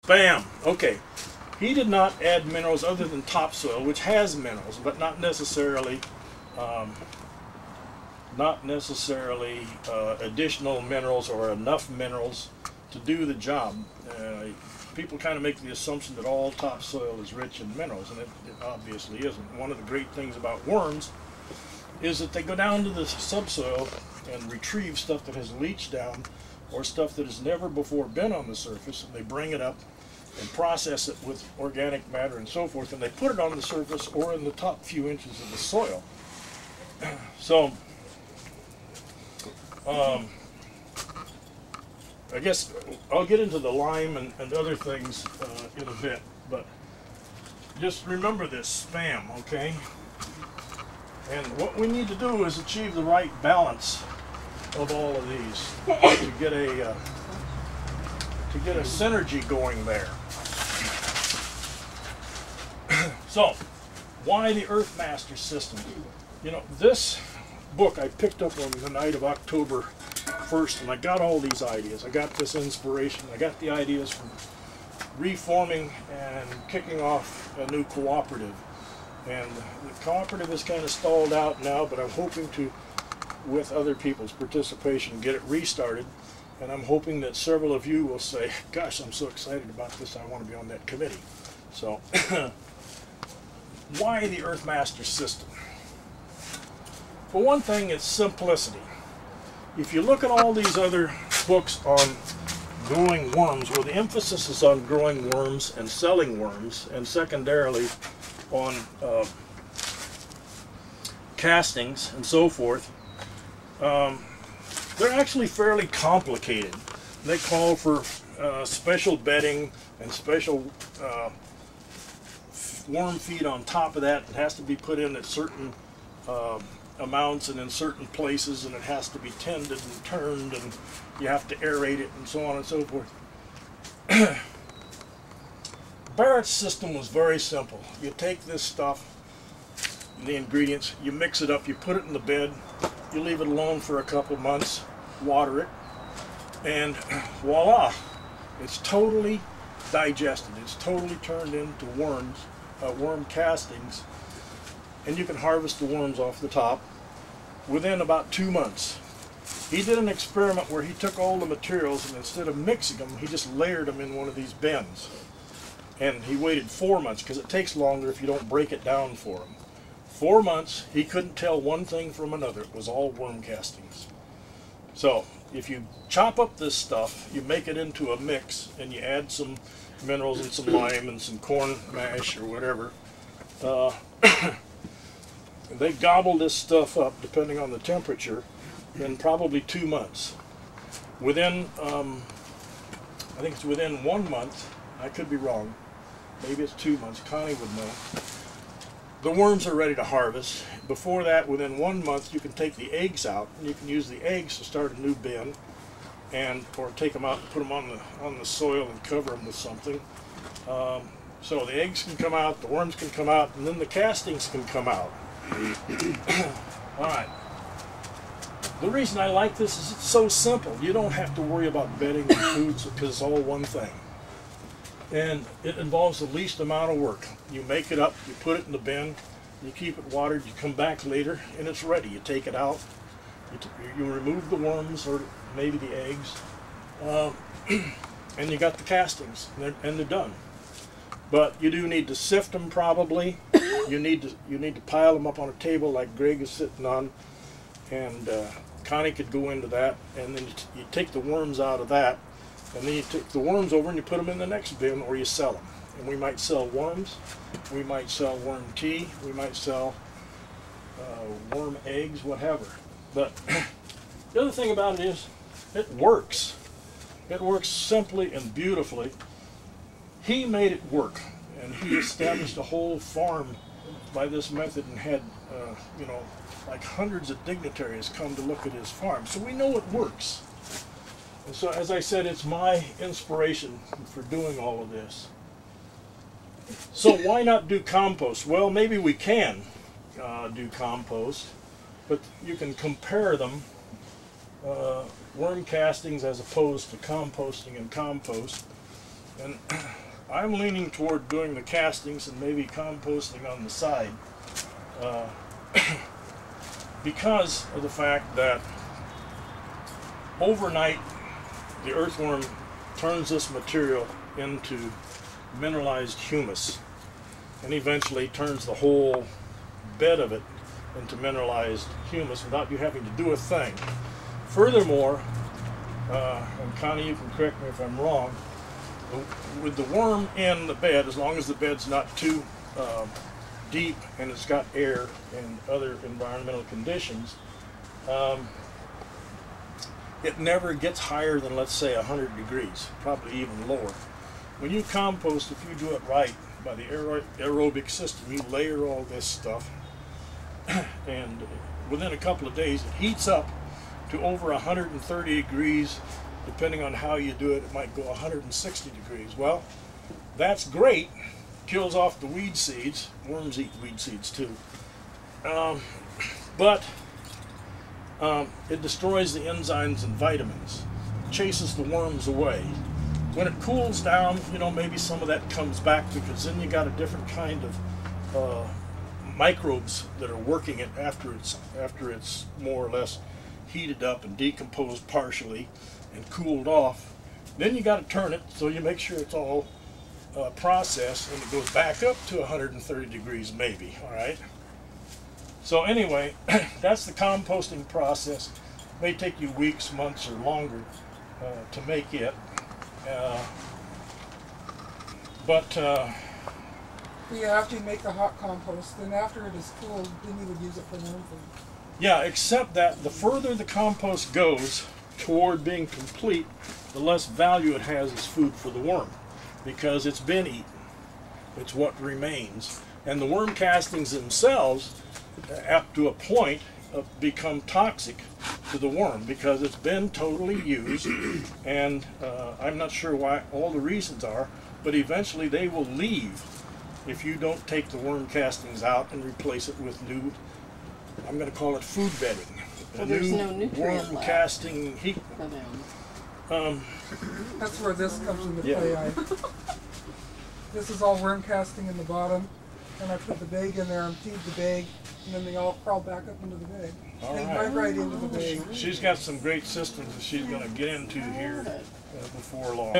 Bam! Okay. He did not add minerals other than topsoil, which has minerals, but not necessarily additional minerals or enough minerals to do the job. People kind of make the assumption that all topsoil is rich in minerals, and it obviously isn't. One of the great things about worms is that they go down to the subsoil and retrieve stuff that has leached down or stuff that has never before been on the surface, and they bring it up and process it with organic matter and so forth, and they put it on the surface or in the top few inches of the soil. So I guess I'll get into the lime and other things in a bit, but just remember this spam, okay? And what we need to do is achieve the right balance of all of these to get a synergy going there. So, why the Earthmaster system? You know, this book I picked up on the night of October 1st, and I got all these ideas. I got this inspiration. I got the ideas from reforming and kicking off a new cooperative. And the cooperative is kind of stalled out now, but I'm hoping to, with other people's participation, get it restarted. And I'm hoping that several of you will say, gosh, I'm so excited about this, I want to be on that committee. So, why the Earthmaster system? For one thing, it's simplicity. If you look at all these other books on growing worms, where the emphasis is on growing worms and selling worms, and secondarily on castings and so forth, they're actually fairly complicated. They call for special bedding and special worm feed on top of that. It has to be put in at certain amounts and in certain places, and it has to be tended and turned, and you have to aerate it and so on and so forth. Barrett's system was very simple. You take this stuff, the ingredients, you mix it up, you put it in the bed, you leave it alone for a couple months, water it, and voila, it's totally digested. It's totally turned into worms, worm castings, and you can harvest the worms off the top within about 2 months. He did an experiment where he took all the materials, and instead of mixing them, he just layered them in one of these bins. And he waited 4 months, because it takes longer if you don't break it down for him. 4 months, he couldn't tell one thing from another. It was all worm castings. So, if you chop up this stuff, you make it into a mix, and you add some minerals and some lime and some corn mash or whatever, they gobble this stuff up, depending on the temperature, in probably 2 months. Within, I think it's within 1 month, I could be wrong, maybe it's 2 months, Connie would know, the worms are ready to harvest. Before that, within 1 month, you can take the eggs out, and you can use the eggs to start a new bin, or take them out and put them on the soil and cover them with something. So the eggs can come out, the worms can come out, and then the castings can come out. Alright. The reason I like this is it's so simple. You don't have to worry about bedding and foods because it's all one thing. And it involves the least amount of work. You make it up, you put it in the bin, you keep it watered, you come back later, and it's ready. You take it out, you remove the worms or maybe the eggs, and you got the castings, and they're done. But you do need to sift them probably. You need to pile them up on a table like Greg is sitting on, and Connie could go into that, and then you take the worms out of that, and then you take the worms over and you put them in the next bin, or you sell them. And we might sell worms, we might sell worm tea, we might sell worm eggs, whatever. But the other thing about it is, it works. It works simply and beautifully. He made it work, and he established a whole farm by this method, and had, you know, like hundreds of dignitaries come to look at his farm. So we know it works. And so, as I said, it's my inspiration for doing all of this. So why not do compost? Well, maybe we can do compost, but you can compare them, worm castings as opposed to composting and compost. And I'm leaning toward doing the castings and maybe composting on the side because of the fact that overnight the earthworm turns this material into mineralized humus and eventually turns the whole bed of it into mineralized humus without you having to do a thing. Furthermore, and Connie, you can correct me if I'm wrong, with the worm in the bed, as long as the bed's not too deep and it's got air and other environmental conditions, it never gets higher than, let's say, 100 degrees, probably even lower. When you compost, if you do it right by the aerobic system, you layer all this stuff, and within a couple of days it heats up to over 130 degrees. Depending on how you do it, it might go 160 degrees. Well, that's great. Kills off the weed seeds. Worms eat weed seeds too. But it destroys the enzymes and vitamins. Chases the worms away. When it cools down, you know, maybe some of that comes back, because then you got a different kind of microbes that are working it after it's more or less heated up and decomposed partially and cooled off. Then you got to turn it so you make sure it's all processed, and it goes back up to 130 degrees maybe. All right. So anyway, that's the composting process. It may take you weeks, months, or longer to make it. Yeah, after you make the hot compost, then after it is cooled, then you would use it for worm food. Yeah, except that the further the compost goes toward being complete, the less value it has as food for the worm, because it's been eaten. It's what remains. And the worm castings themselves, up to a point, become toxic to the worm because it's been totally used, and I'm not sure why, all the reasons are, but eventually they will leave if you don't take the worm castings out and replace it with new, I'm going to call it food bedding. So there's no nutrient worm left casting heat. for them. That's where this comes into Yeah. play. This is all worm casting in the bottom, and I put the bag in there and feed the bag, and then they all crawl back up into the bag. All They right. right into the bag. She's got some great systems that she's going to get into here before long.